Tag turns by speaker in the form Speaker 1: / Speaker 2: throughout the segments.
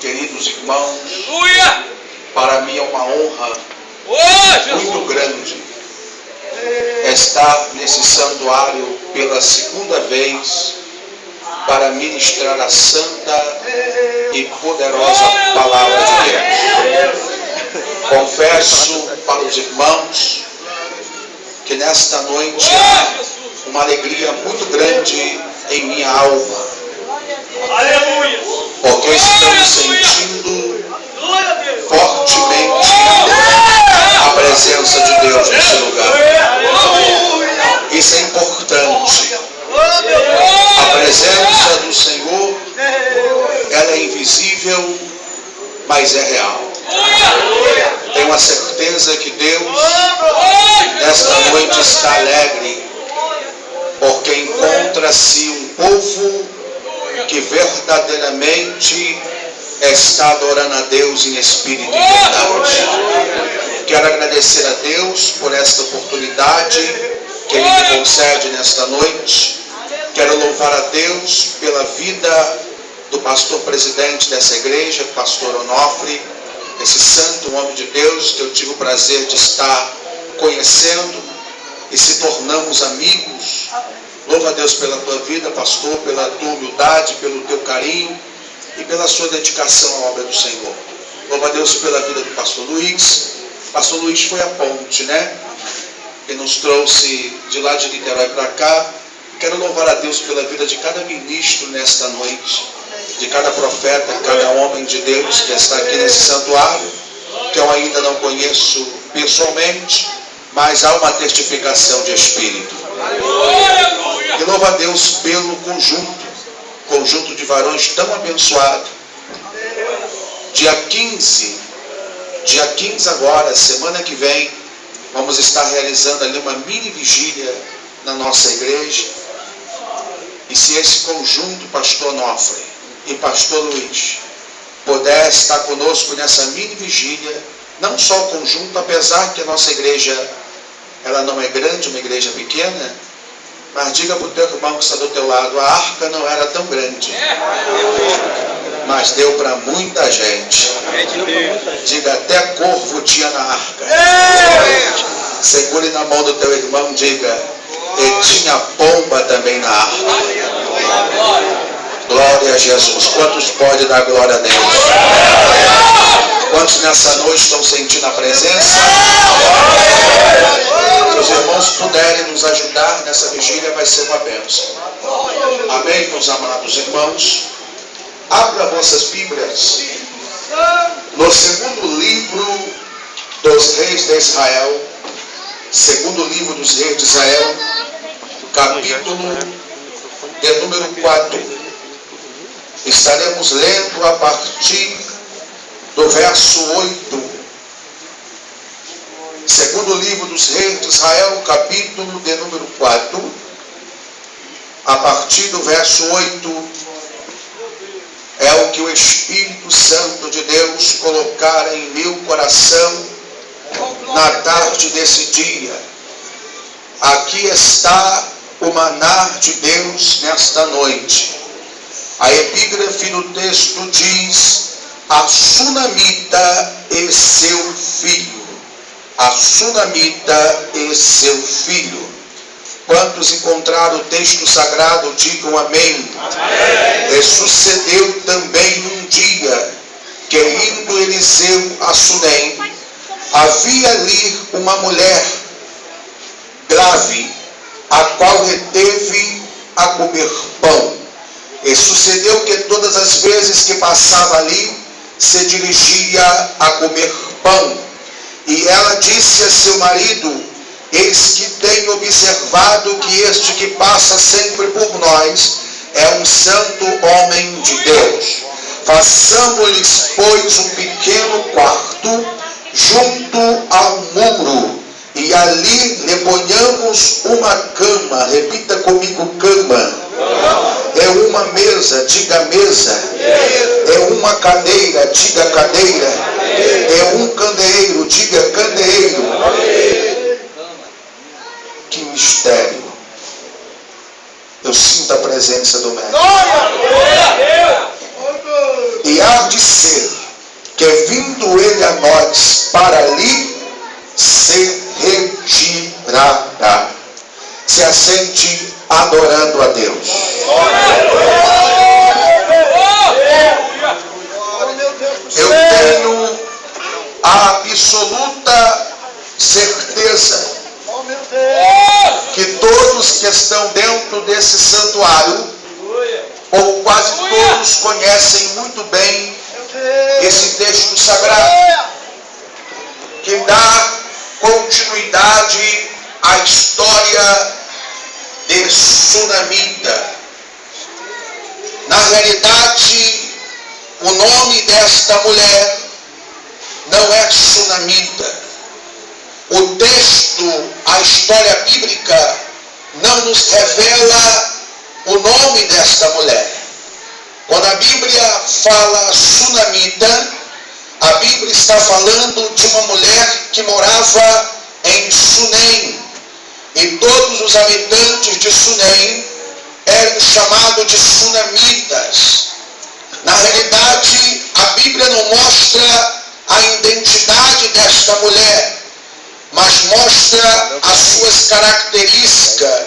Speaker 1: queridos irmãos,
Speaker 2: Aleluia!
Speaker 1: para mim é uma honra muito grande estar nesse santuário pela segunda vez para ministrar a santa e poderosa palavra de Deus. Confesso para os irmãos que nesta noite há uma alegria muito grande em minha alma.
Speaker 2: Aleluia!
Speaker 1: Porque estamos sentindo fortemente a presença de Deus nesse lugar. Isso é importante. A presença do Senhor, ela é invisível, mas é real. Tenho a certeza que Deus, nesta noite, está alegre, porque encontra-se um povo que verdadeiramente está adorando a Deus em espírito e verdade. Quero agradecer a Deus por esta oportunidade que Ele me concede nesta noite. Quero louvar a Deus pela vida do pastor presidente dessa igreja, pastor Onofre, esse santo homem de Deus que eu tive o prazer de estar conhecendo e se tornamos amigos. Louva a Deus pela tua vida, pastor, pela tua humildade, pelo teu carinho e pela sua dedicação à obra do Senhor. Louva a Deus pela vida do pastor Luiz. Pastor Luiz foi a ponte, né? Que nos trouxe de lá de Niterói para cá. Quero louvar a Deus pela vida de cada ministro nesta noite, de cada profeta, cada homem de Deus que está aqui nesse santuário, que eu ainda não conheço pessoalmente, mas há uma testificação de espírito. E louvo a Deus pelo conjunto de varões tão abençoado. Dia 15 agora, semana que vem, vamos estar realizando ali uma mini vigília na nossa igreja. E se esse conjunto, pastor Onofre e pastor Luiz, puder estar conosco nessa mini vigília, não só o conjunto, apesar que a nossa igreja, ela não é grande, uma igreja pequena, mas diga para o teu irmão que está do teu lado, a arca não era tão grande, mas deu para muita gente. Diga, até corvo tinha na arca. Segure na mão do teu irmão, diga, e tinha pomba também na arca. Glória a Jesus. Quantos podem dar glória a Deus? Quantos nessa noite estão sentindo a presença? Se os irmãos puderem nos ajudar nessa vigília, vai ser uma bênção. Amém, meus amados irmãos? Abra vossas Bíblias no segundo livro dos reis de Israel, segundo livro dos reis de Israel, capítulo de número 4. Estaremos lendo a partir do verso 8. Segundo livro dos reis de Israel, capítulo de número 4, a partir do verso 8, é o que o Espírito Santo de Deus colocara em meu coração na tarde desse dia. Aqui está o maná de Deus nesta noite. A epígrafe do texto diz: a sunamita e seu filho. A sunamita e seu filho. Quantos encontraram o texto sagrado, digam amém. Amém. E sucedeu também um dia que, indo Eliseu a Sunem, havia ali uma mulher grave, a qual reteve a comer pão. E sucedeu que todas as vezes que passava ali, se dirigia a comer pão. E ela disse a seu marido: eis que tenho observado que este que passa sempre por nós é um santo homem de Deus. Façamos-lhes, pois, um pequeno quarto junto ao muro, e ali lhe ponhamos uma cama. Repita comigo, cama. É uma mesa, diga mesa. É uma cadeira, diga cadeira. É um candeeiro, diga candeeiro. Que mistério. Eu sinto a presença do Mestre. E há de ser, que vindo ele a nós para ali se retirará. Se assente adorando a Deus. Eu tenho a absoluta certeza que todos que estão dentro desse santuário, ou quase todos, conhecem muito bem esse texto sagrado, que dá continuidade à história de Sunamita. Na realidade, o nome desta mulher não é Sunamita. O texto, a história bíblica, não nos revela o nome desta mulher. Quando a Bíblia fala Sunamita, a Bíblia está falando de uma mulher que morava em Sunem. E todos os habitantes de Sunem eram chamados de Sunamitas. Na realidade, a Bíblia não mostra a identidade desta mulher, mas mostra as suas características,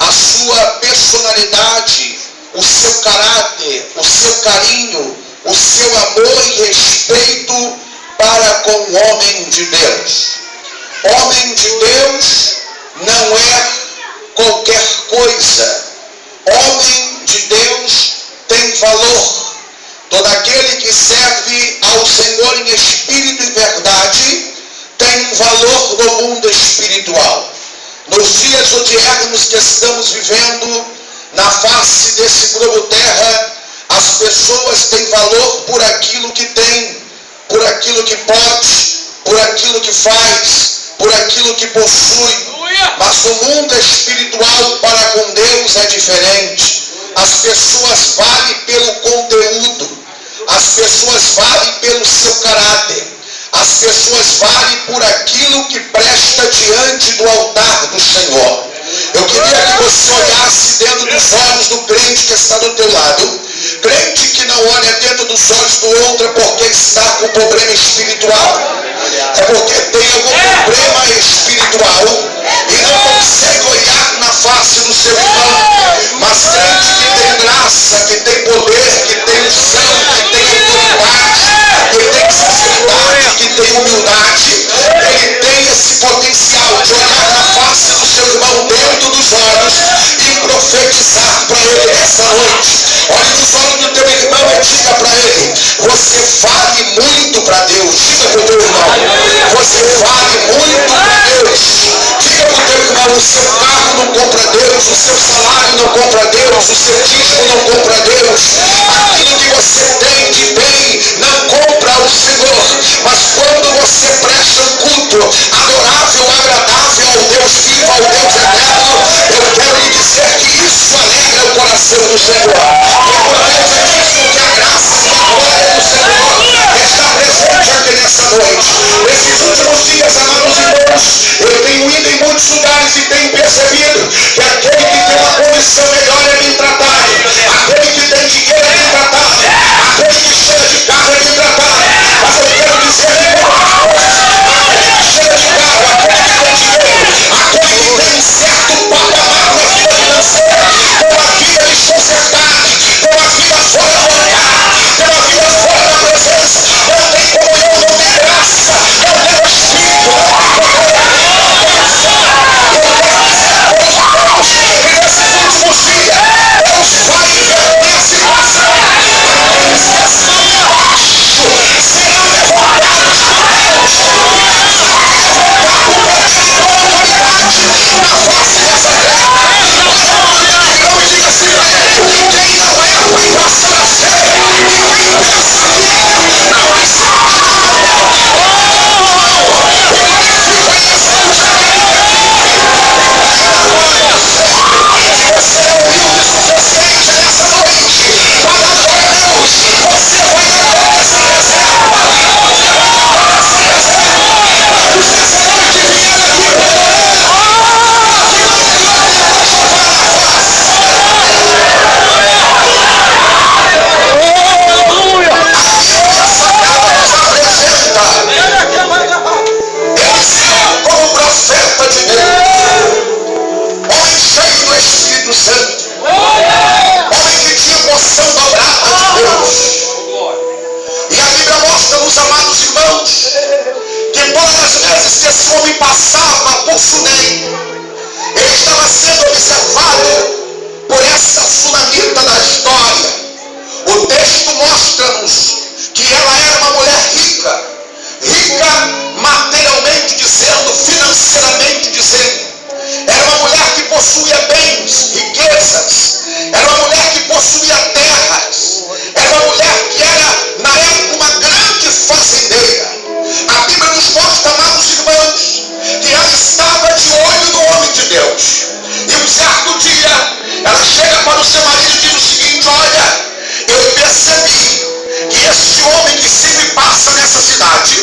Speaker 1: a sua personalidade, o seu caráter, o seu carinho, o seu amor e respeito para com o homem de Deus. Homem de Deus não é qualquer coisa. Homem de Deus tem valor. Todo aquele que serve ao Senhor em espírito e verdade tem um valor no mundo espiritual. Nos dias odiernos que estamos vivendo, na face desse globo terra, as pessoas têm valor por aquilo que tem, por aquilo que pode, por aquilo que faz, por aquilo que possui. Mas o mundo espiritual para com Deus é diferente. As pessoas valem pelo conteúdo, as pessoas valem pelo seu caráter, as pessoas valem por aquilo que presta diante do altar do Senhor. Eu queria que você olhasse dentro dos olhos do crente que está do teu lado. Crente que não olha dentro dos olhos do outro é porque está com problema espiritual. É porque tem algum problema espiritual e não consegue olhar na face do seu irmão. Mas crente que tem graça, que tem poder, que tem unção, que tem autoridade, que tem sinceridade, que tem humildade, ele tem esse potencial de olhar na face do seu irmão dentro dos olhos e profetizar para ele essa noite. Olhe nos olhos do teu irmão e diga para ele: você vale muito para Deus. Diga para o teu irmão: você vale muito para Deus. Diga para o teu irmão: o seu carro não compra Deus, o seu salário não compra Deus, o seu dízimo não compra Deus. Aquilo que você tem de bem não compra o Senhor. Mas quando você presta um culto adorável, agradável ao Deus vivo, ao Deus eterno, eu quero lhe dizer que isso alegra o coração do Senhor. E por causa disso que a graça e a glória do Senhor está presente aqui nessa noite. Nesses últimos dias, amados irmãos, eu tenho ido em muitos lugares e tenho percebido que aquele que tem uma condição melhor é bem tratado, aquele que tem dinheiro é bem tratado, aquele que chega de carro é bem tratado. Mas eu quero dizer que aquele que chega de carro, aquele que tem dinheiro, aquele que tem um certo patamar na vida financeira, com a vida desconcertada, tsunami. Ele estava sendo observado por essa tsunamita da história. O texto mostra-nos que ela era uma mulher rica, rica materialmente dizendo, financeiramente dizendo. Era uma mulher que possuía bens, riquezas. Era uma mulher que possuía terras. Era uma mulher que era, na época, uma grande fazendeira. A Bíblia nos mostra, amados irmãos, que ela estava de olho no homem de Deus. E um certo dia, ela chega para o seu marido e diz o seguinte: olha, eu percebi que esse homem que sempre passa nessa cidade,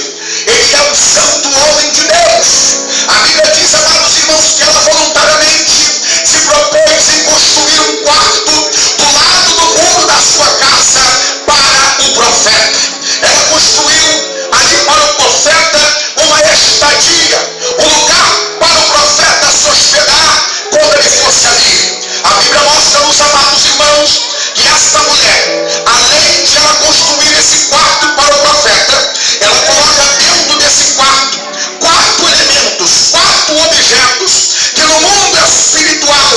Speaker 1: ele é um santo homem de Deus. A Bíblia diz, amados irmãos, que ela voluntariamente se propôs em construir um quarto do lado do muro da sua casa para o profeta. Ela construiu ali para o profeta uma estadia, um lugar para o profeta se hospedar quando ele fosse ali. A Bíblia mostra-nos, amados irmãos, que essa mulher, além de ela construir esse quarto para o profeta, ela coloca dentro desse quarto 4 elementos, 4 objetos, que no mundo espiritual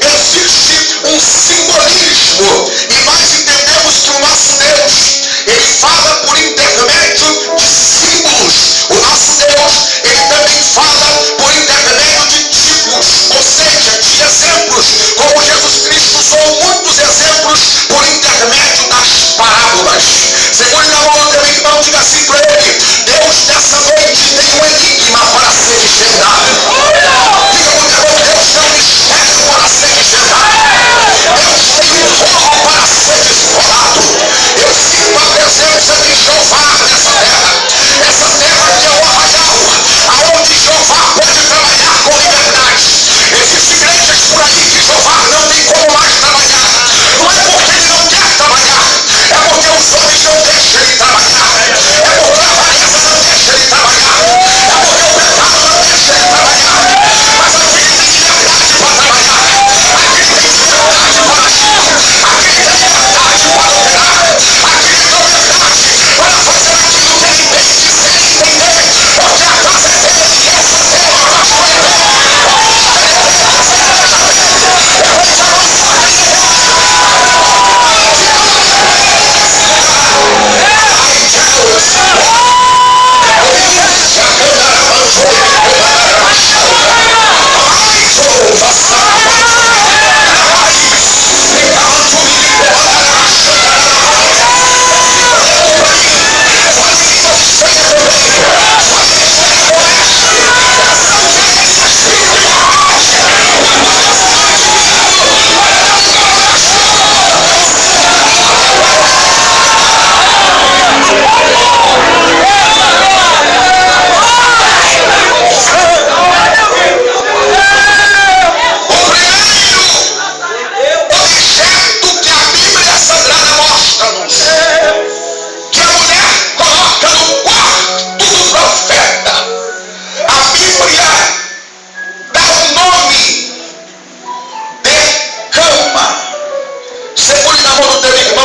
Speaker 1: existe um simbolismo, e nós entendemos que o nosso Deus, ele fala por intermédio de símbolos. O nosso Deus, ele também fala por intermédio de tipos, ou seja, de exemplos, como Jesus Cristo usou muitos exemplos por intermédio das parábolas. Segure na mão do teu irmão, diga assim para ele: Deus nessa noite tem um enigma para ser desvendado. Diga para o teu irmão: Deus tem um mistério para ser desvendado. Deus tem um rolo para ser desfolado. Eu sinto a presença de Jeová nessa terra. Essa terra que é o arraial, aonde Jeová pode trabalhar com liberdade. Existem igrejas por aí que Jeová não tem como mais trabalhar. Não é porque ele não quer trabalhar, é porque os homens não deixam ele trabalhar. É porque a avareza não deixa ele trabalhar. É porque o pecado não deixa ele trabalhar. Mas aquele tem liberdade para trabalhar. Aquele tem liberdade para agir. Aquele tem liberdade para operar. Aquele tem liberdade para fazer aquilo que ele bem dizer e entender. Porque a casa é dele e essa terra é pastor é dele.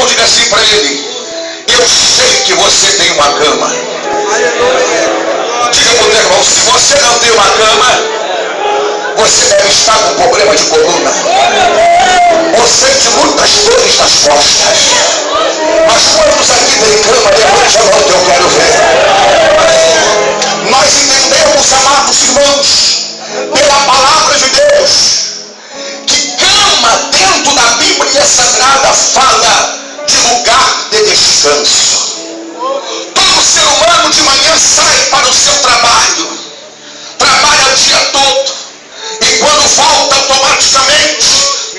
Speaker 1: Diga assim para ele: eu sei que você tem uma cama. Diga para o teu irmão: se você não tem uma cama, você deve estar com problema de coluna. Ou sente muitas dores nas costas. Mas quantos aqui tem cama? Levante a mão que eu quero ver. Nós entendemos, amados irmãos, pela palavra de Deus, que cama dentro da Bíblia Sagrada fala de lugar de descanso. Todo ser humano de manhã sai para o seu trabalho, trabalha o dia todo, e quando volta automaticamente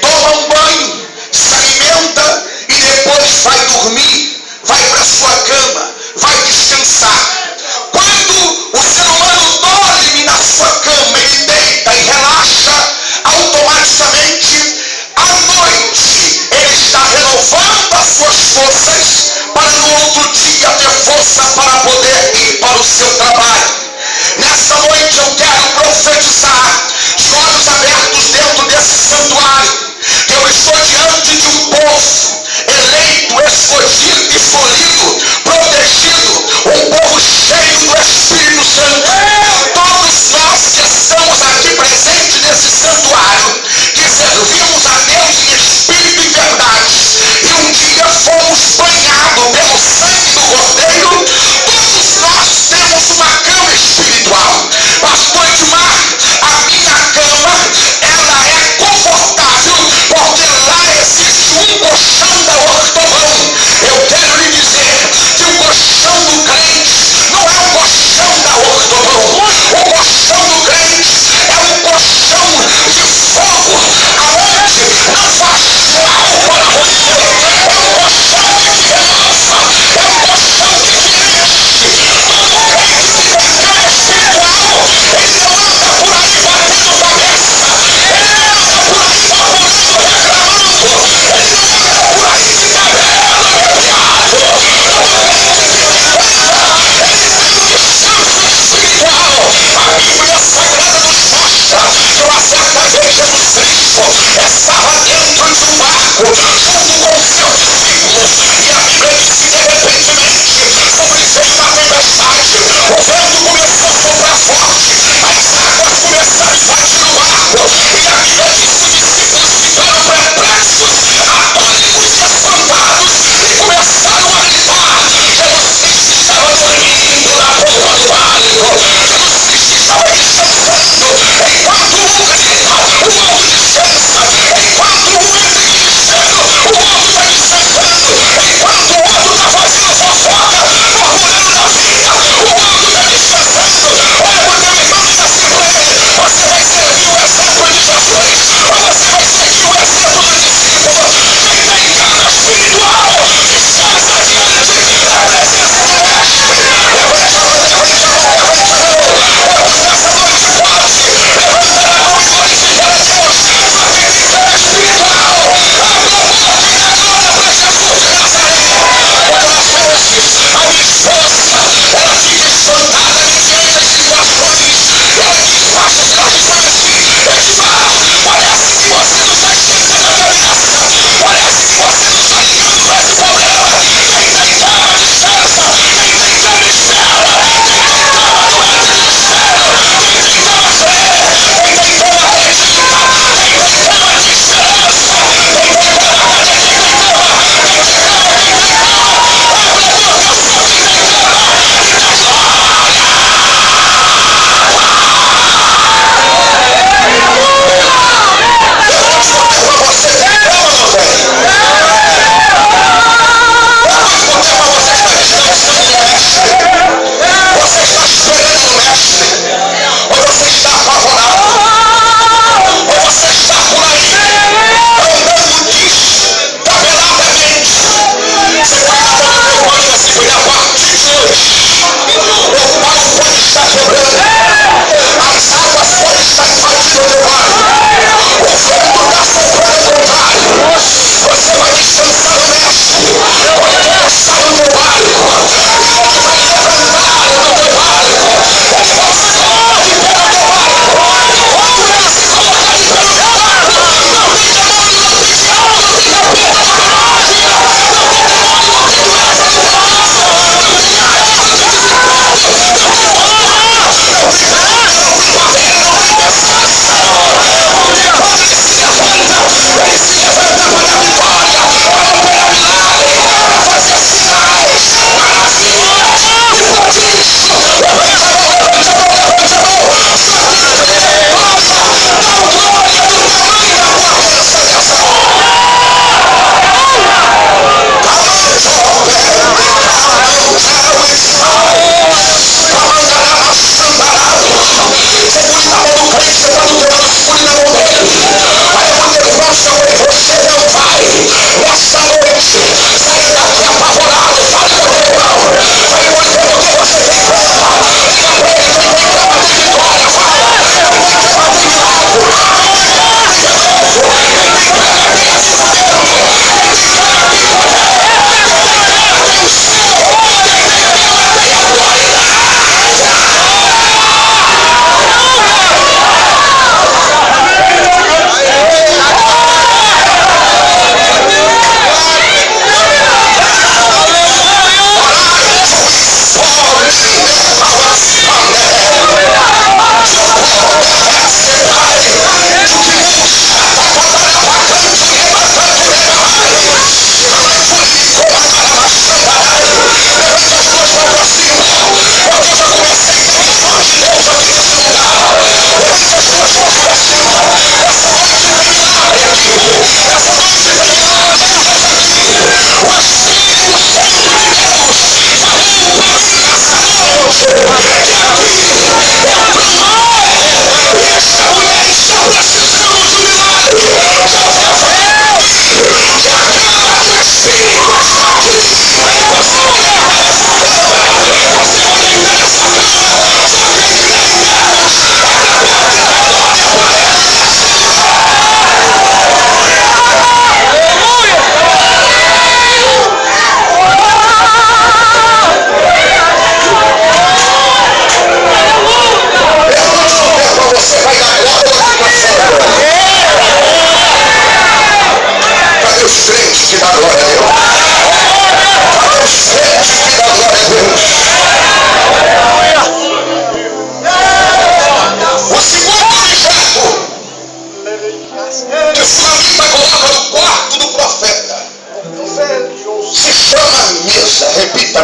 Speaker 1: toma um banho, se alimenta e depois vai dormir, vai para sua cama, vai descansar. Quando o ser humano dorme na sua cama, ele deita e relaxa, automaticamente à noite ele está renovando as suas forças para no outro dia ter força para poder ir para o seu trabalho. Nessa noite eu quero profetizar, de olhos abertos dentro desse santuário, que eu estou diante de um povo eleito, escolhido, escolhido, protegido, um povo cheio do Espírito Santo. Todos nós que estamos aqui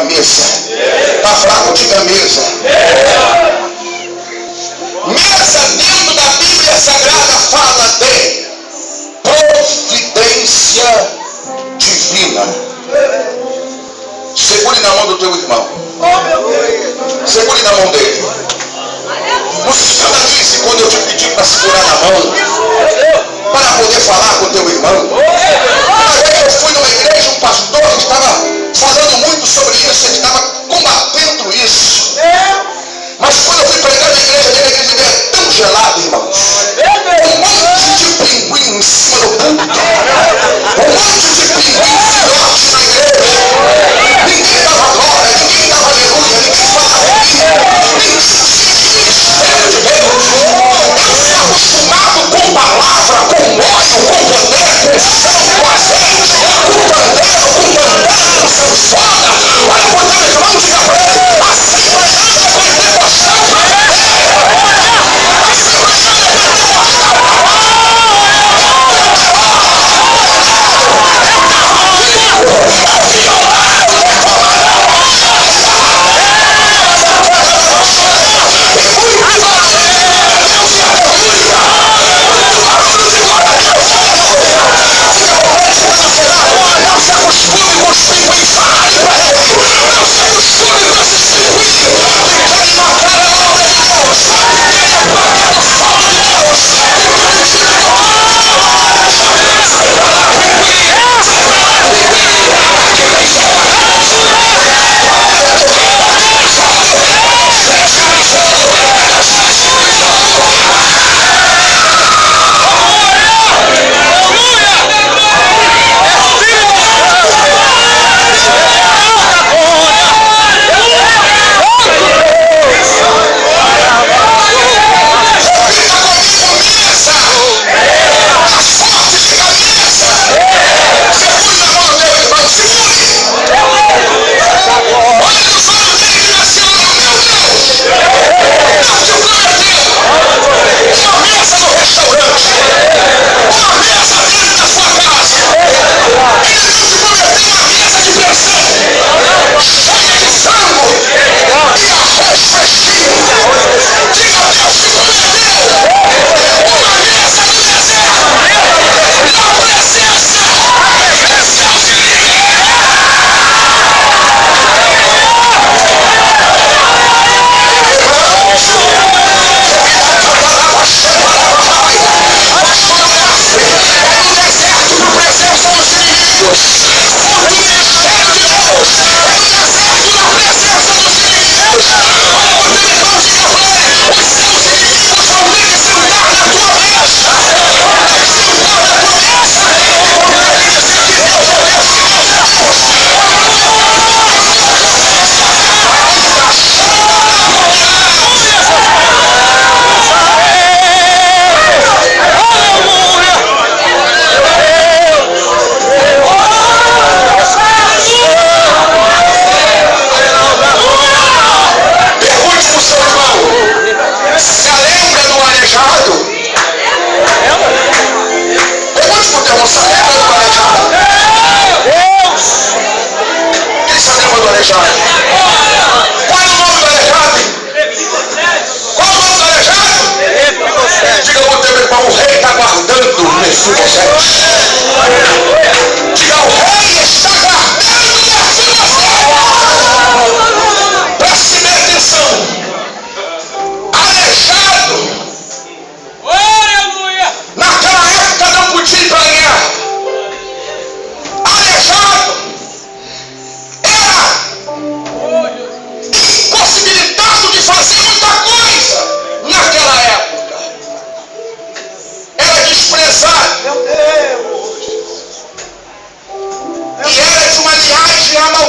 Speaker 1: mesa. Está fraco, diga mesa. Mesa dentro da Bíblia Sagrada fala de providência divina. Segure na mão do teu irmão. Segure na mão dele. Não se escandalize quando eu te pedi para segurar na mão, para poder falar com o teu irmão. Uma vez eu fui numa igreja, um pastor estava falando muito sobre isso, ele estava combatendo isso. Mas quando eu fui pregar na igreja dele, a igreja dele é tão gelada, irmãos. Um monte de pinguim em cima do púlpito. Um monte de pinguim filhote na igreja. Ninguém dava glória, ninguém dava aleluia, ninguém falava ninguém sentia mistério de Deus. Eu fui acostumado com palavra, com óleo, com poder, com sal, com azeite, com pandeiro, com bandana, com sanfona. Olha por teu irmão, diga para ele, assim vai anda com devoção para Deus. Assim vai anda com devoção para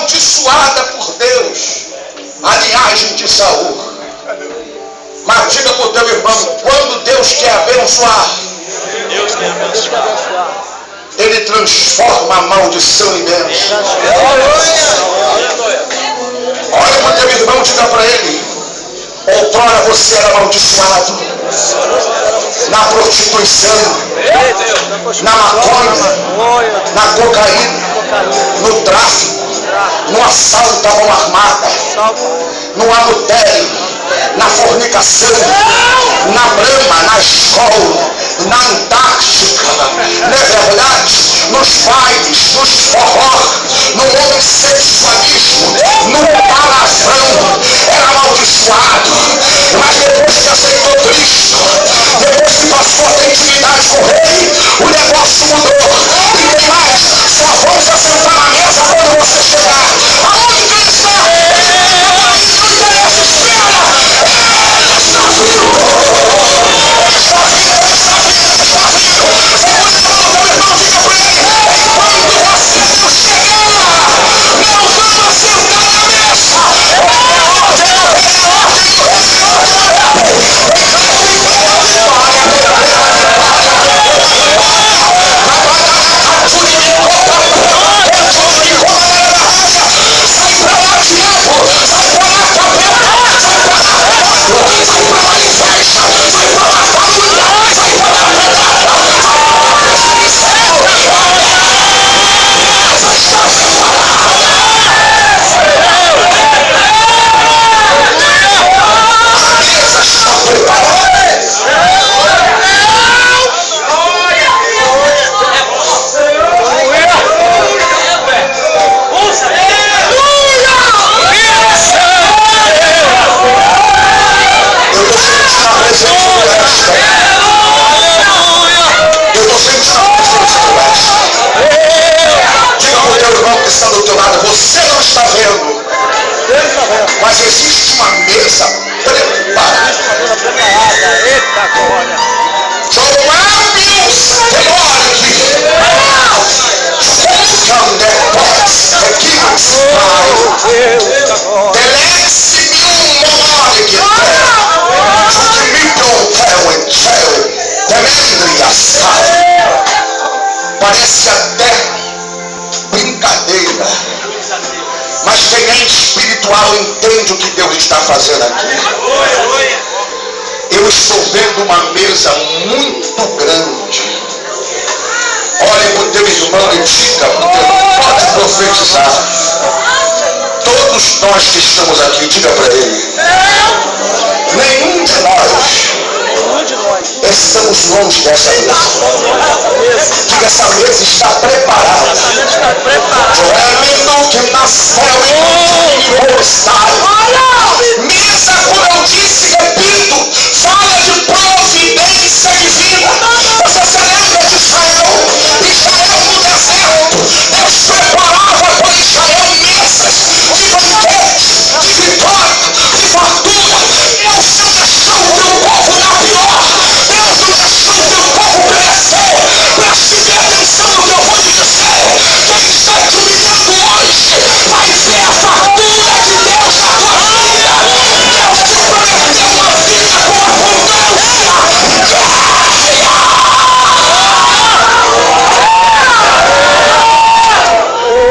Speaker 1: amaldiçoada por Deus, a linhagem de Saul. Mas diga para o teu irmão, quando Deus quer abençoar, Ele transforma a maldição em bênção. Olha para o teu irmão e diga para ele, outrora você era amaldiçoado na prostituição, na maconha, na cocaína, no tráfico, no assalto à mão armada, no adultério, na fornicação, na brama, na escola, na Antártica, não é verdade? Nos bailes, nos forró, no homossexualismo, no palavrão, era amaldiçoado. Mas depois que aceitou Cristo, depois que passou a ter intimidade com o Rei, o negócio mudou. E tem mais, só vamos assentar na mesa quando você chegar. Aonde que ele está? Não interessa, espera! Está vindo! Está vindo! Está vindo! Está vindo! Segura a mão do teu irmão, diga para ele: enquanto você não chegar, não vamos sentar na mesa! Você não está vendo, mas existe uma mesa preparada. Parece até brincadeira, mas quem é espiritual entende o que Deus está fazendo aqui. Eu estou vendo uma mesa muito grande. Olhe para o teu irmão e diga para o teu irmão, pode profetizar. Todos nós que estamos aqui, diga para ele: nenhum de nós estamos longe dessa mesa. Diga: essa mesa está preparada. Que nasceu e mesa, como eu disse, repito, fala de providência divina. Você se lembra de Israel? Israel no deserto, Deus preparava para Israel mesas de banquete, de vitória, de fartura. Deus não deixou o teu povo na pior. Deus não deixou o teu povo perecer. Preste bem atenção no que eu vou lhe dizer. Quem está te humilhando hoje vai ver a fartura de Deus na tua vida. Deus te prometeu uma vida com abundância.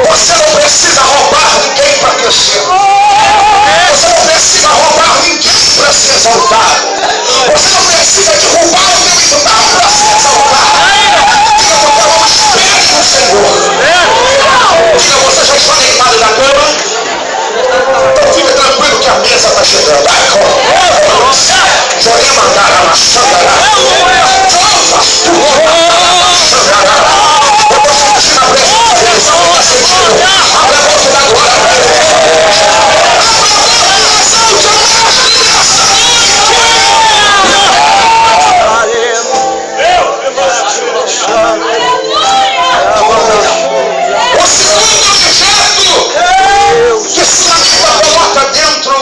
Speaker 1: Você não precisa roubar ninguém para crescer. Você não precisa roubar ninguém para se exaltar. Você não precisa derrubar o teu irmão para se exaltar. Diga para o teu irmão: espere no Senhor. Diga: você já está deitado na cama? Então fica tranquilo que a mesa está chegando. Vai, Jorei mandar a maçandará. Eu vou sentir na presença dele. Só não está sentindo. Abre a boca da glória. O segundo objeto que Samita coloca dentro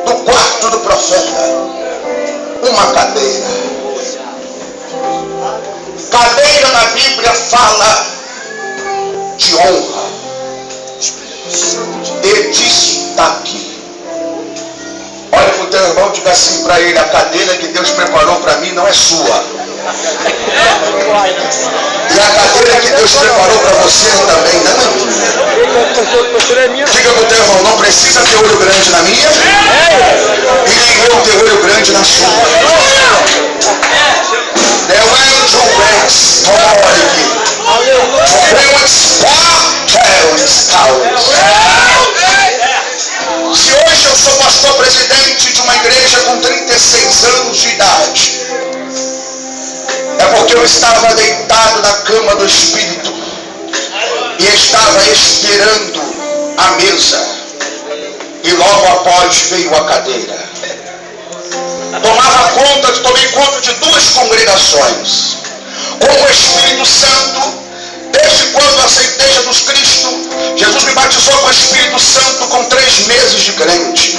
Speaker 1: do quarto do profeta: uma cadeira. Cadeira na Bíblia fala de honra, de destaque. Olha para o teu irmão e diga assim para ele: a cadeira que Deus preparou para mim não é sua. E a cadeira que Deus preparou para você também não é minha. Diga para o teu irmão: não precisa ter olho grande na minha, e nem eu ter olho grande na sua. The way to rest, to bring with spark, carry com 36 anos de idade, é porque eu estava deitado na cama do Espírito e estava esperando a mesa, e logo após veio a cadeira. Tomei conta de 2 congregações. Com o Espírito Santo, desde quando aceitei Jesus Cristo, Jesus me batizou com o Espírito Santo com 3 meses de crente.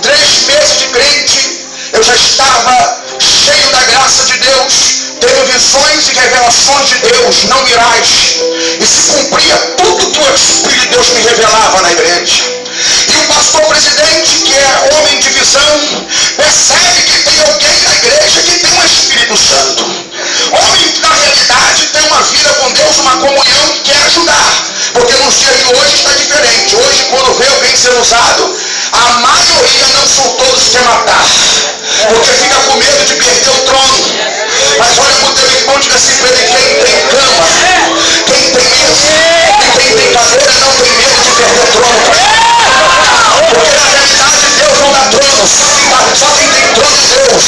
Speaker 1: 3 meses de crente, eu já estava cheio da graça de Deus, tendo visões e revelações de Deus, não irás. E se cumpria tudo que o Espírito de Deus me revelava na igreja. E o pastor presidente, que é homem de visão, percebe que tem alguém na igreja que tem um Espírito Santo. Homem que na realidade tem uma vida com Deus, uma comunhão, que quer ajudar. Porque nos dias de hoje está diferente. Hoje, quando vê alguém sendo usado, a maioria, não são todos, quer matar. Porque fica com medo de perder o trono. Mas olha para o teu irmão e diga assim para ele: quem tem cama, quem tem mesa e quem tem cadeira não tem medo de perder o trono. Porque na realidade Deus não dá trono, só quem tem trono é Deus.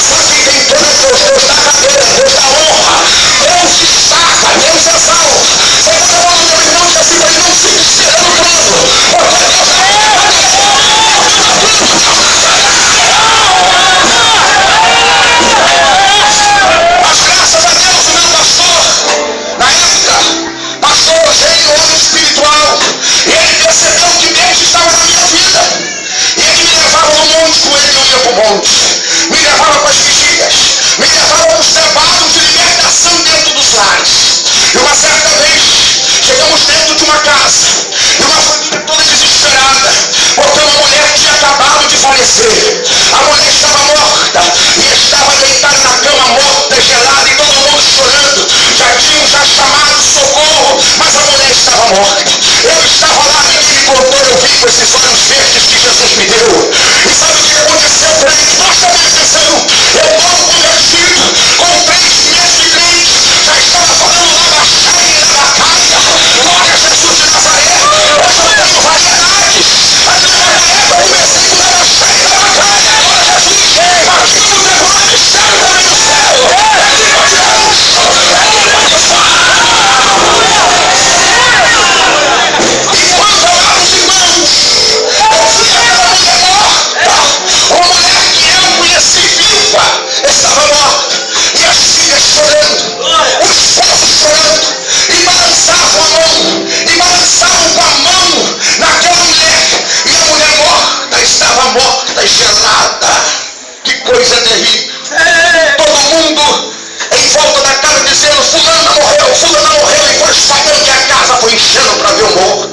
Speaker 1: Só quem tem trono é Deus. Deus dá cadeira, Deus dá honra, Deus destaca, Deus exalta. Você está falando do teu irmão e diga assim para ele: não fique esperando o trono, porque Deus dá honra. Mas graças a Deus, o meu pastor, na época, pastor Eugênio, homem espiritual, e ele percebeu que Deus estava na minha vida. E ele me levava no monte com ele, eu ia para o monte. Me levava para as vigílias, me levava para os debates de libertação dentro dos lares. E uma certa vez, chegamos dentro de uma casa, e uma família toda desesperada, porque uma mulher tinha acabado de falecer. A mulher estava morta, e estava deitada na cama morta, gelada, e todo mundo chorando. Já chamado socorro, mas a mulher estava morta. Eu estava lá, ninguém me contou, eu vi com esses olhos verdes que Jesus me deu. E sabe o que aconteceu para mim? Presta bem atenção. Eu logo convertido, com 3 meses de crente, já estava falando lá da Chai e da Caia. Glória a Jesus de Nazaré. Hoje eu tenho variedades. Mas naquela época eu comecei com a Chai e da Caia. Glória a Jesus. Aqui no decorar mistério também no céu. E quando eu lá os irmãos, eu vi aquela mulher morta. Uma mulher que eu conheci viva estava morta. E as filhas chorando, o esposo chorando, e balançavam a mão, e balançavam com a mão naquela mulher. E a mulher morta estava morta e gelada. Que coisa terrível. Todo mundo em volta da casa dizendo: fulana morreu, e foi espalhando que a casa foi enchendo para ver o morto.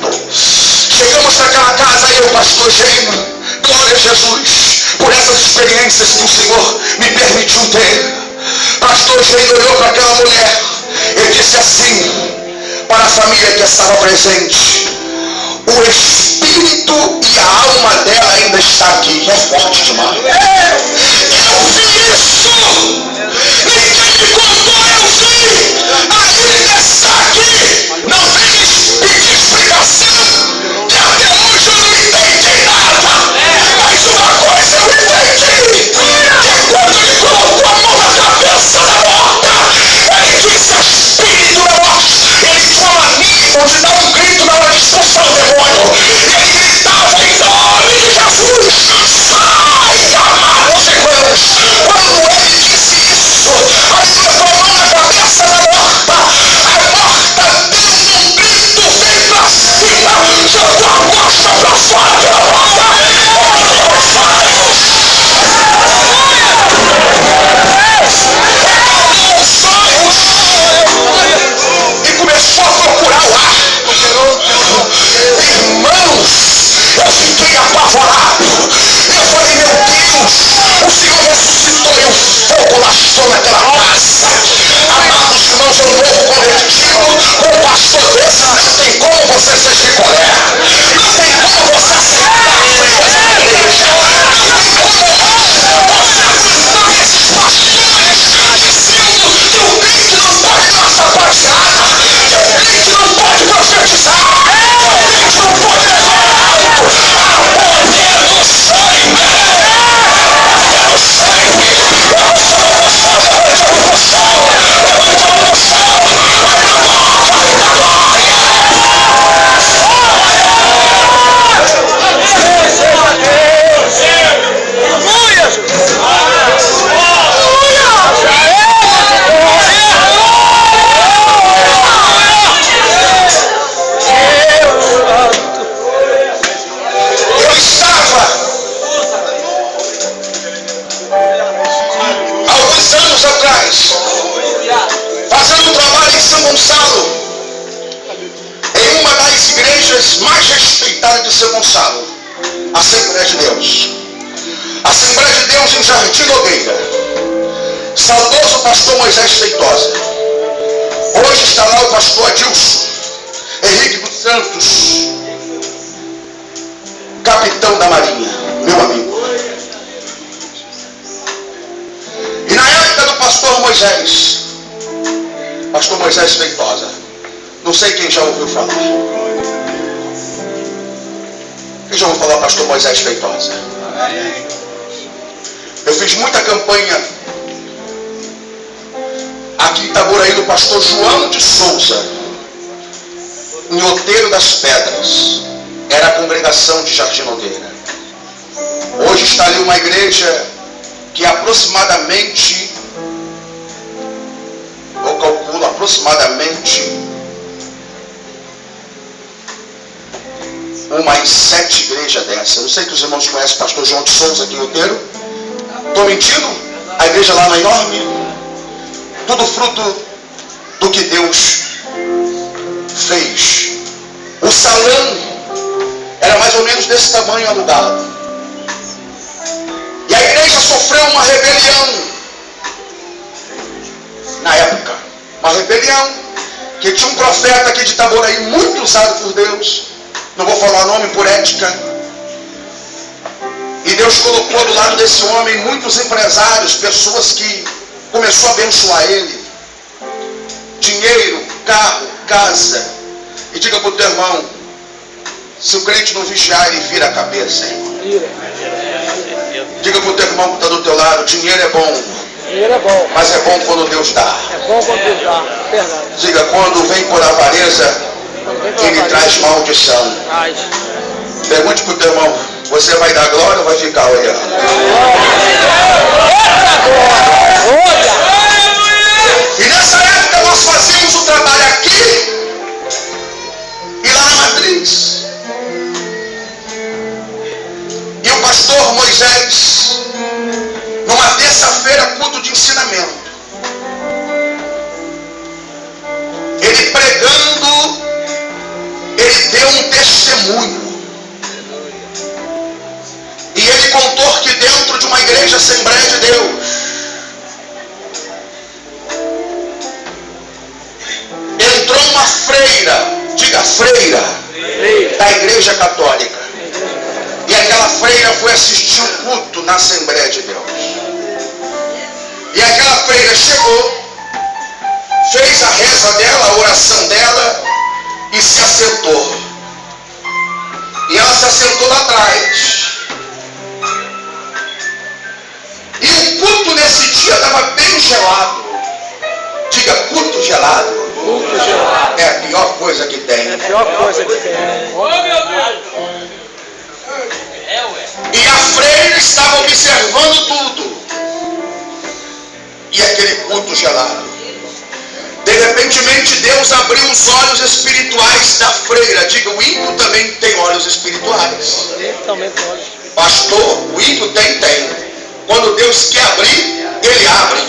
Speaker 1: Chegamos naquela casa, eu, pastor Gênio, glória a Jesus, por essas experiências que o Senhor me permitiu ter. Pastor Gênio olhou para aquela mulher e disse assim para a família que estava presente: o espírito e a alma dela ainda está aqui. É forte demais. Eu vi isso. Ninguém me contou, eu vi. Ainda está aqui. Não vem me pedir explicação, que até hoje eu não entendi nada. Mas uma coisa eu entendi, que quando ele colocou a mão na cabeça da morta, ele disse: espírito da morte. Ele tinha uma mania de dar um grito na hora de expulsar o demônio. Ele gritava Assembleia de Deus. Assembleia de Deus em Jardim Nogueira. Saudoso pastor Moisés Feitosa. Hoje está lá o pastor Adilson Henrique dos Santos, capitão da Marinha, meu amigo. E na época do pastor Moisés Feitosa, não sei quem já ouviu falar. Quem já ouviu falar pastor Moisés Feitosa? Eu fiz muita campanha aqui em Itaboraí do pastor João de Souza, em Outeiro das Pedras. Era a congregação de Jardim Nogueira. Hoje está ali uma igreja que aproximadamente, eu calculo aproximadamente umas 7 igrejas dessa. Eu não sei que os irmãos conhecem o pastor João de Souza aqui em Outeiro. Estou mentindo? A igreja lá não é enorme? Tudo fruto do que Deus fez. O salão era mais ou menos desse tamanho alugado. E a igreja sofreu uma rebelião na época. Uma rebelião que tinha um profeta aqui de Itaboraí muito usado por Deus. Não vou falar o nome por ética. E Deus colocou do lado desse homem muitos empresários, pessoas que começou a abençoar ele. Dinheiro, carro, casa. E diga para o teu irmão, se o crente não vigiar, ele vira a cabeça, irmão. Diga para o teu irmão que está do teu lado, dinheiro é bom.
Speaker 3: Dinheiro é bom.
Speaker 1: Mas é bom quando Deus dá.
Speaker 3: É bom quando Deus dá. Verdade.
Speaker 1: Diga, quando vem por avareza, ele traz maldição. Pergunte para o teu irmão, você vai dar glória ou vai ficar olhando? E nessa época nós fazíamos o trabalho aqui e lá na matriz. E o pastor Moisés, numa terça-feira, culto de ensinamento, ele pregando, ele deu um testemunho. E ele contou que dentro de uma igreja Assembleia de Deus, entrou uma freira, diga freira, da igreja católica. E aquela freira foi assistir um culto na Assembleia de Deus. E aquela freira chegou, fez a reza dela, a oração dela, e se assentou. E ela se assentou lá atrás. E o culto nesse dia estava bem gelado. Diga, culto gelado.
Speaker 3: Culto gelado.
Speaker 1: É a pior coisa que tem.
Speaker 3: É a pior coisa que tem.
Speaker 2: Oh, meu Deus!
Speaker 1: E a freira estava observando tudo. E aquele culto gelado. De repentemente Deus abriu os olhos espirituais da freira. Diga, o ímpio também tem olhos espirituais.
Speaker 3: Também pode.
Speaker 1: Pastor, o ímpio tem. Quando Deus quer abrir, ele abre.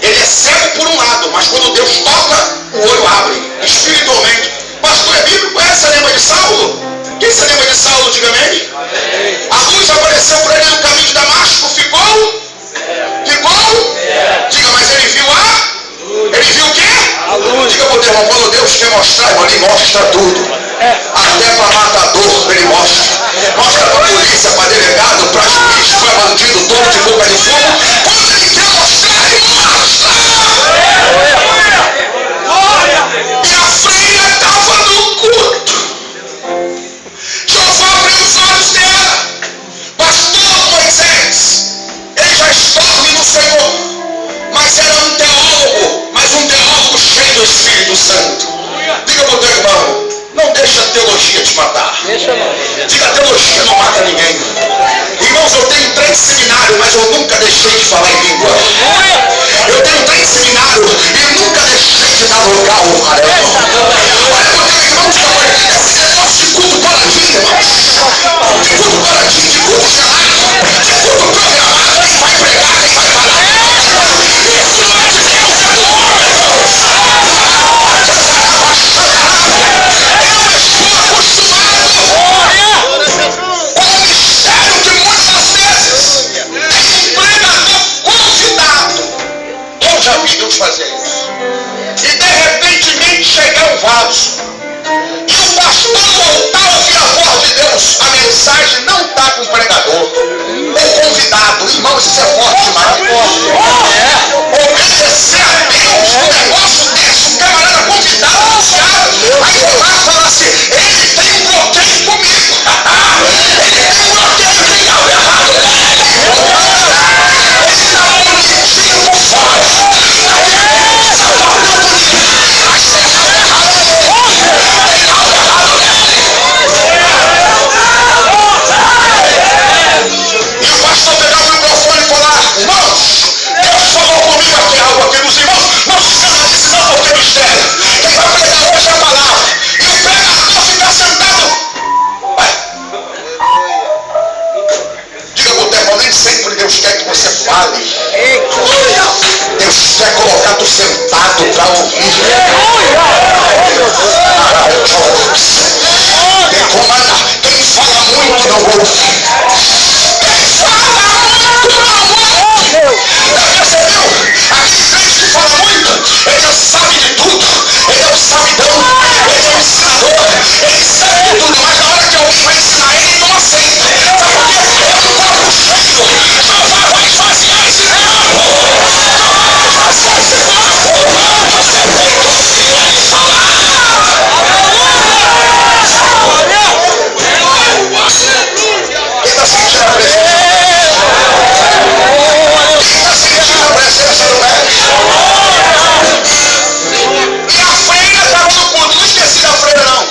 Speaker 1: Ele é cego por um lado, mas quando Deus toca, o olho abre, espiritualmente. Pastor, é bíblico? Você lembra de Saulo? Quem se lembra de Saulo, diga amém? A luz apareceu para ele no caminho de Damasco, ficou? Diga, mas ele viu ele viu o quê?
Speaker 3: A luz.
Speaker 1: Diga para o teu irmão, quando Deus quer mostrar, irmão, ele mostra tudo. Até para matador ele mostra. Mostra para a polícia, para delegado, para juiz, para bandido, todo de boca de fogo. Quando ele quer mostrar, ele mostra. E a freira estava no culto. Jeová abriu os olhos dela. Pastor Moisés, ele já estorme no Senhor, mas era um teólogo, mas um teólogo cheio do Espírito Santo. Diga para o teu irmão, não deixa a teologia te matar.
Speaker 3: Deixa não.
Speaker 1: Diga, a teologia não mata ninguém. Irmãos, eu tenho 3 seminários, mas eu nunca deixei de falar em língua. Eu tenho 3 seminários e nunca deixei de dar lugar ao farelo. Olha para o teu irmão, esse negócio de culto paladino, irmãos. De culto paladino, de culto gelado, de culto programado, quem vai pregar, quem vai falar. Isso não é de Deus, é do homem, irmãos. Eu estou acostumado irmãos, isso é forte demais. Obedecer a Deus no negócio desse, um camarada convidado, anunciado. Aí foi lá e fala assim, ele tem um bloqueio comigo. Ele tem um bloqueio, tem algo errado nele. Ele está bonitinho por fora. Essa porta é bonita, mas tem algo errado nele. Tem algo errado nele. E o pastor pegava o microfone e falava, irmãos, Deus falou comigo aqui, algo aqui nos irmãos, não se esqueça disso não, porque é mistério. Quem vai pregar hoje é a palavra. E o pregador fica sentado. Vai. Diga pro teu irmão, nem sempre Deus quer que você fale. Deus quer colocar tu sentado para ouvir. Quem fala muito não ouve. Quem fala muito não ouve. Já percebeu? Aquele crente que fala muito, ele sabe de tudo. Ele é o sabidão. Ele é o ensinador. Ele sabe de tudo. Mas na hora que alguém vai ensinar ele, ele não aceita. Sabe por quê? É um copo cheio. Não vai esvaziar esse copo. Não vai esvaziar esse copo. Você tem que ouvir ele falar. Quem está sentindo a presença? Quem está sentindo a presença do mestre? E a freira estava no culto. Não esqueci da freira, não.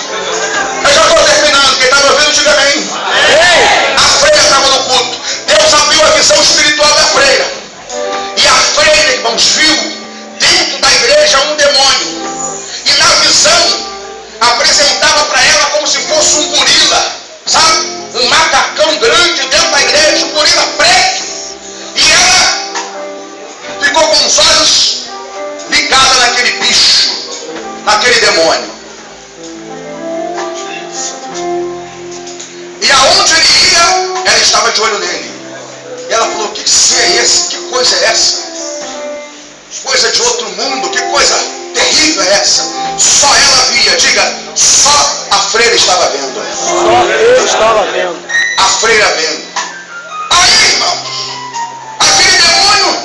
Speaker 1: Eu já estou terminando. Quem está me ouvindo, diga amém. A freira estava no culto. Deus abriu a visão espiritual da freira. E a freira, irmãos, viu dentro da igreja um demônio. E na visão apresentava para ela como se fosse um gorila, sabe? Um macacão grande dentro da igreja, um gorila preto. E ela ficou com os olhos ligados naquele bicho, naquele demônio. E aonde ele ia, ela estava de olho nele. E ela falou, que ser é esse? Que coisa é essa? Coisa de outro mundo, que coisa terrível é essa? Só ela via, diga, só a freira estava vendo.
Speaker 3: Só eu estava vendo.
Speaker 1: A freira vendo. Aí, irmãos, aquele demônio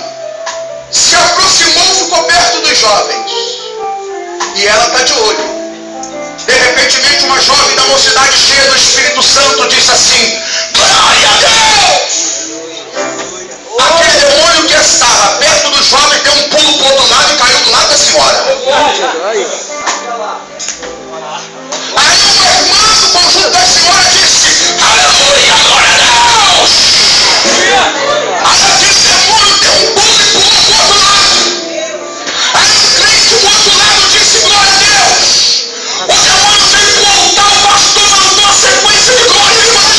Speaker 1: se aproximou, ficou perto dos jovens. E ela está de olho. De repente, uma jovem da mocidade cheia do Espírito Santo disse assim, glória a Deus! Aquele demônio que estava perto do jovem deu um pulo para o outro lado e caiu do lado da senhora. Aí uma irmã do conjunto da senhora disse, aleluia, glória a Deus! Aí aquele demônio deu um pulo e pulou para o outro lado. Aí o crente do outro lado disse, glória a Deus! O demônio veio para o altar, o pastor mandou a sequência de glória e ele falou,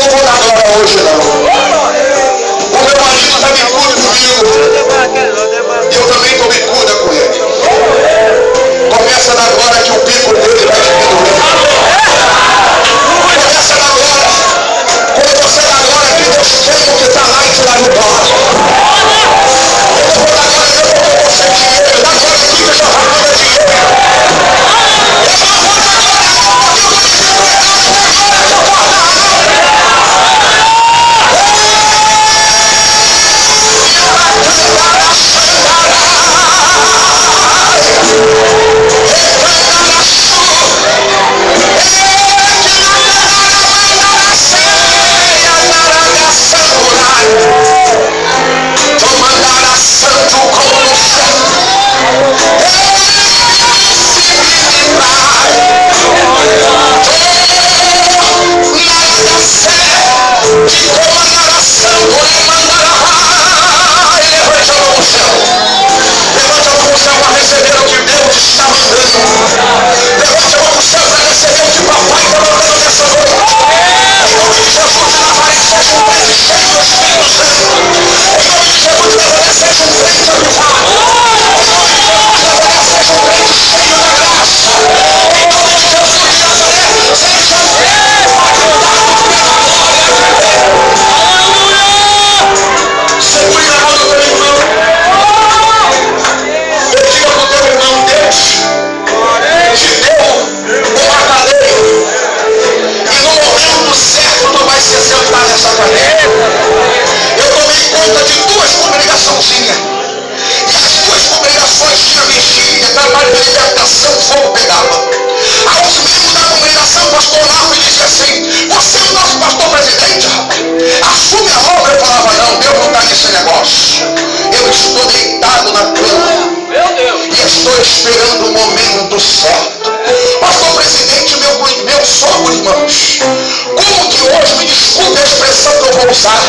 Speaker 1: não vou dar glória hoje, não. O meu marido está bicudo comigo. E eu também estou bicuda com ele. Começa a dar glória que o bico dele vai diminuir. Começa a dar glória. Quando você dá glória que Deus queima o que está lá e te dá glória. Eu não vou dar glória, eu não vou você dinheiro. Dá glória aqui que eu já vou dar dinheiro. Eu não vou dar glória, eu não vou dar esperando o momento certo. Pastor presidente, meu sogro, irmãos, como que hoje, me desculpe a expressão que eu vou usar,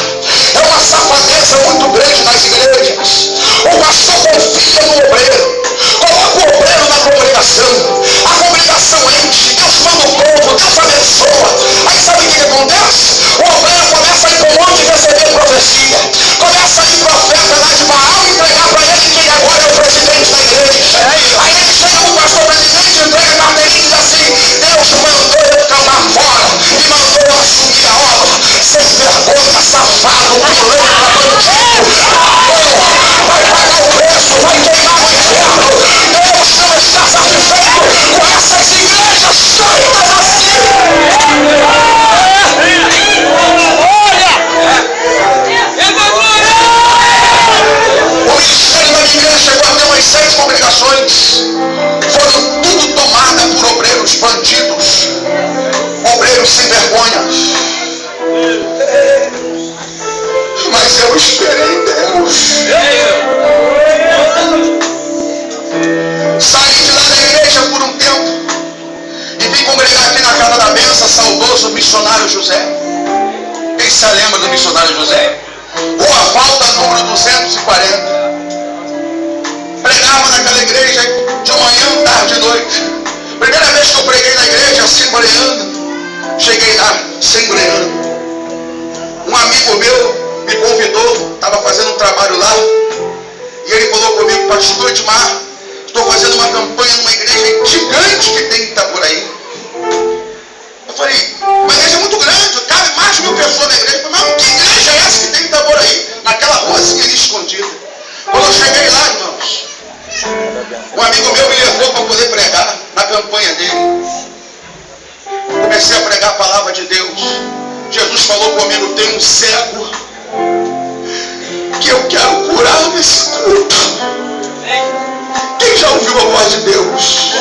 Speaker 1: é uma safadeza muito grande nas igrejas. O pastor confia no obreiro, coloca o obreiro na congregação, a congregação enche, Deus manda o povo, Deus abençoa. Aí sabe o que acontece? O obreiro começa a ir para um monte receber profecia, começa a ir profeta lá de Baal entregar para ele que ele agora é o presidente da igreja. Aí ele chega no pastor presidente, entrega a carteirinha e diz assim: Deus mandou eu calar fora e mandou eu assumir a obra. Sem vergonha, safado, pilantra, bandido, vai pagar o preço, vai queimar no inferno. Deus não está satisfeito com essas igrejas santas assim. O ministério da minha igreja chegou a ter umas 6 congregações. Foram tudo tomadas por obreiros bandidos, obreiros sem vergonha. Mas eu esperei em Deus. Saí de lá da igreja por um tempo e vim congregar aqui na Casa da Benção, saudoso missionário José. Quem se lembra do missionário José? Rua Falta, número 240. Pregava naquela igreja de manhã, tarde e noite. Primeira vez que eu preguei na igreja, assembleando, cheguei lá, assembleando. Um amigo meu me convidou, estava fazendo um trabalho lá, e ele falou comigo: pastor Edmar, estou fazendo uma campanha numa igreja gigante que tem em Itaboraí. Eu falei: uma igreja muito grande, cabe mais de 1000 pessoas na igreja. Eu falei: mas que igreja é essa que tem em Itaboraí? Naquela ruazinha ali escondida. Quando eu cheguei lá, irmãos, um amigo meu me levou para poder pregar na campanha dele. Comecei a pregar a palavra de Deus. Jesus falou comigo: tem um cego que eu quero curar nesse culto. Quem já ouviu a voz de Deus?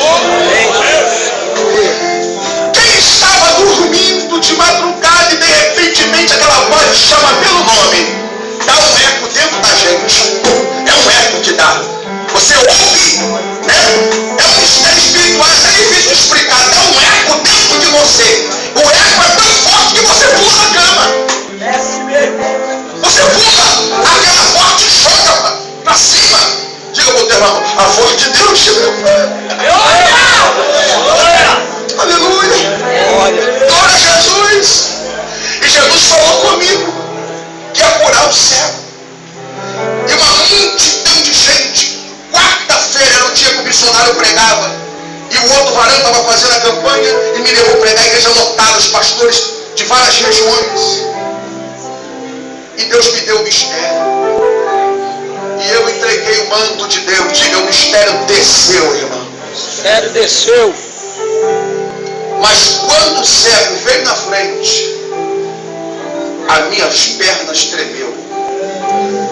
Speaker 1: Quem estava dormindo de madrugada e de repentemente aquela voz chama pelo nome? Dá um eco dentro da gente. É um eco que dá. Você ouve, né? É um mistério espiritual, é difícil de explicar. Dá um eco dentro de você. O eco é tão forte que você pula na cama. Você pula, aquela forte joga pra cima. Diga pro teu irmão: a voz de Deus chegou. Aleluia. Glória a Jesus. E Jesus campanha e me levou para a igreja lotada, os pastores de várias regiões. E Deus me deu o mistério. E eu entreguei o manto de Deus. Diga, o mistério desceu, irmão.
Speaker 3: O mistério desceu.
Speaker 1: Mas quando o cego veio na frente, as minhas pernas tremeu.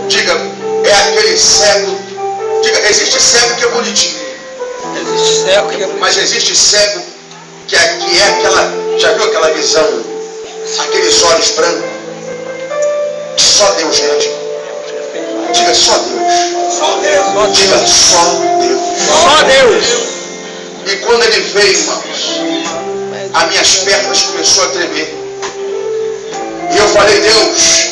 Speaker 1: Diga, é aquele cego. Diga, existe cego que é bonitinho.
Speaker 3: Existe cego que é bonitinho.
Speaker 1: Mas existe cego que é aquela. Já viu aquela visão? Aqueles olhos brancos. Só Deus mesmo. Diga, só Deus.
Speaker 3: Só Deus.
Speaker 1: Diga, só Deus.
Speaker 3: Só Deus.
Speaker 1: E quando ele veio, irmãos, as minhas pernas começaram a tremer. E eu falei, Deus,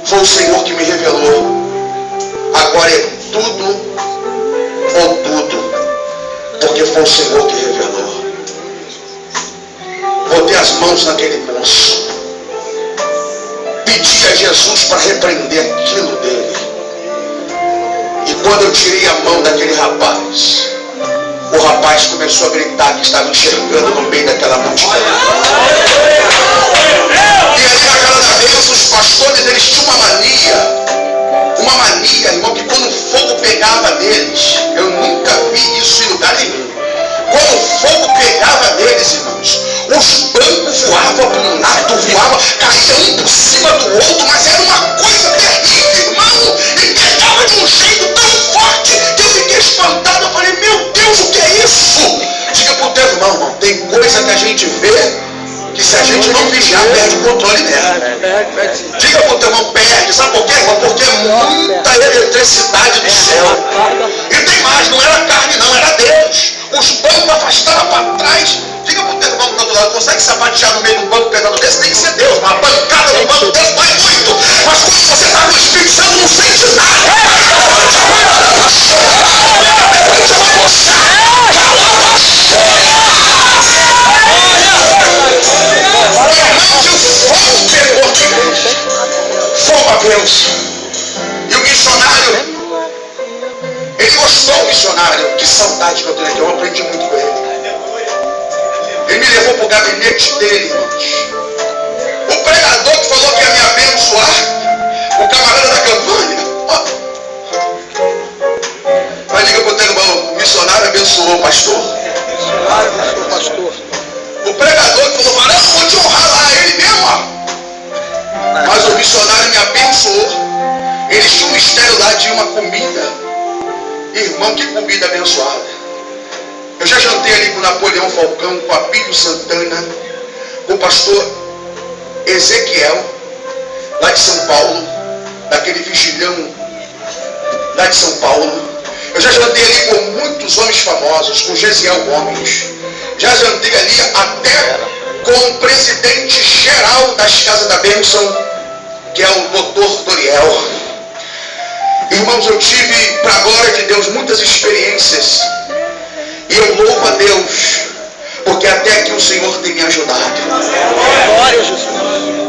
Speaker 1: foi o Senhor que me revelou. Agora é tudo ou tudo. Porque foi o Senhor que revelou. Botei as mãos naquele moço. Pedi a Jesus para repreender aquilo dele. E quando eu tirei a mão daquele rapaz, o rapaz começou a gritar que estava enxergando no meio daquela multidão. E ali na casa da bênção, os pastores, eles tinham uma mania, irmão, que quando o fogo pegava neles, eu nunca vi isso em lugar nenhum. Quando o fogo pegava neles, irmãos, os bancos voavam para um lado, voavam, caía um por cima do outro, mas era uma coisa terrível, irmão, e pegava de um jeito tão forte que eu fiquei espantado. Eu falei, meu Deus, o que é isso? Diga para o teu irmão, tem coisa que a gente vê que se a gente não vigiar, perde o controle dela. Diga para o teu irmão, perde. Sabe por quê, irmão? Porque é muita eletricidade do céu. E tem mais, não era carne não, era Deus. Os bancos afastavam para trás. Diga para o teu irmão do outro lado, consegue sapatear no meio do banco pegando desse? Tem que ser Deus. Uma bancada no banco desse vai muito. Mas quando você está no Espírito Santo, não sente nada. Foi uma bênção. E o missionário, ele gostou do missionário. Que saudade que eu tenho aqui, eu aprendi muito com ele. Ele me levou para o gabinete dele, irmãos. O pregador que falou que ia me abençoar, o camarada da campanha. Mas diga para o teu irmão, o missionário abençoou o pastor.
Speaker 3: Missionário abençoou o pastor.
Speaker 1: O pregador que falou, mas eu vou te honrar lá, ele mesmo, ó. Mas o missionário me abençoou. Eles tinham um mistério lá de uma comida. Irmão, que comida abençoada. Eu já jantei ali com o Napoleão Falcão, com a Pílio Santana, com o pastor Ezequiel, lá de São Paulo, daquele vigilhão lá de São Paulo. Eu já jantei ali com muitos homens famosos, com Gesiel Gomes. Já jantei ali até com o presidente geral das Casas da Bênção, que é o Dr. Doriel. Irmãos, eu tive, para a glória de Deus, muitas experiências. E eu louvo a Deus, porque até aqui o Senhor tem me ajudado.
Speaker 3: Glória a Jesus.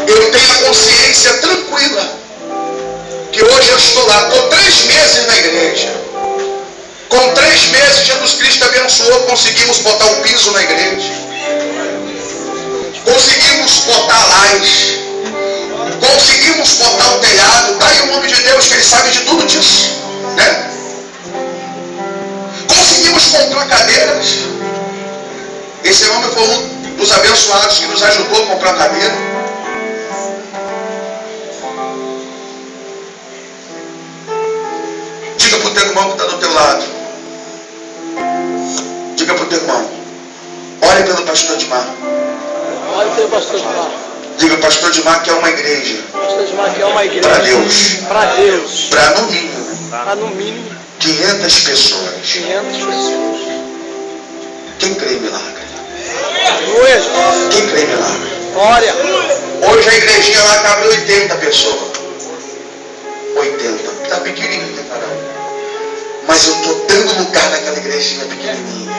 Speaker 1: Eu tenho a consciência tranquila, que hoje eu estou lá, estou 3 meses na igreja. Com 3 meses, Jesus Cristo abençoou, conseguimos botar o piso na igreja. Conseguimos botar a laje. Conseguimos botar o telhado. Está aí o nome de Deus, que Ele sabe de tudo disso, né? Conseguimos comprar cadeiras. Esse homem foi um dos abençoados que nos ajudou a comprar cadeira. Diga para o teu irmão que está do teu lado. Diga para o teu irmão, ore pelo pastor Edmar.
Speaker 3: Olha pelo pastor Edmar.
Speaker 1: Diga, pastor Edmar, que é uma igreja.
Speaker 3: Pastor Edmar, que é uma igreja.
Speaker 1: Para Deus.
Speaker 3: Para Deus.
Speaker 1: Para no mínimo.
Speaker 3: Para no mínimo
Speaker 1: 500 pessoas.
Speaker 3: 500 pessoas.
Speaker 1: Quem crê em milagre?
Speaker 3: Aleluia.
Speaker 1: Quem crê em milagre?
Speaker 3: Glória.
Speaker 1: Hoje a igrejinha lá cabe 80 pessoas. 80. Está pequenininha, caramba. Mas eu estou dando lugar naquela igrejinha pequenininha.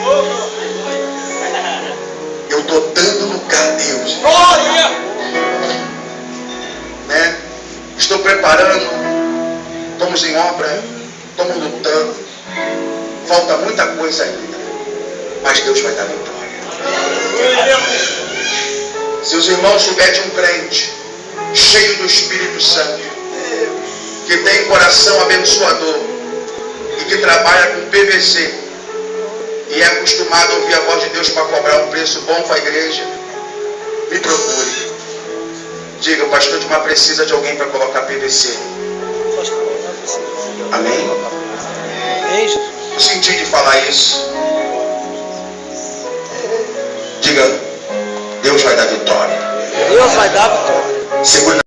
Speaker 1: Eu estou dando lugar a Deus.
Speaker 2: Glória.
Speaker 1: Né? Estou preparando. Estamos em obra. Estamos lutando. Falta muita coisa ainda. Mas Deus vai dar vitória. Se os irmãos souberem de um crente cheio do Espírito Santo, que tem coração abençoador e que trabalha com PVC e é acostumado a ouvir a voz de Deus para cobrar um preço bom para a igreja, me procure. Diga, o pastor Edmar precisa de alguém para colocar PVC. Amém?
Speaker 3: Amém, Jesus.
Speaker 1: Eu senti de falar isso. Diga, Deus vai dar vitória.
Speaker 3: Deus vai dar vitória.
Speaker 1: Segura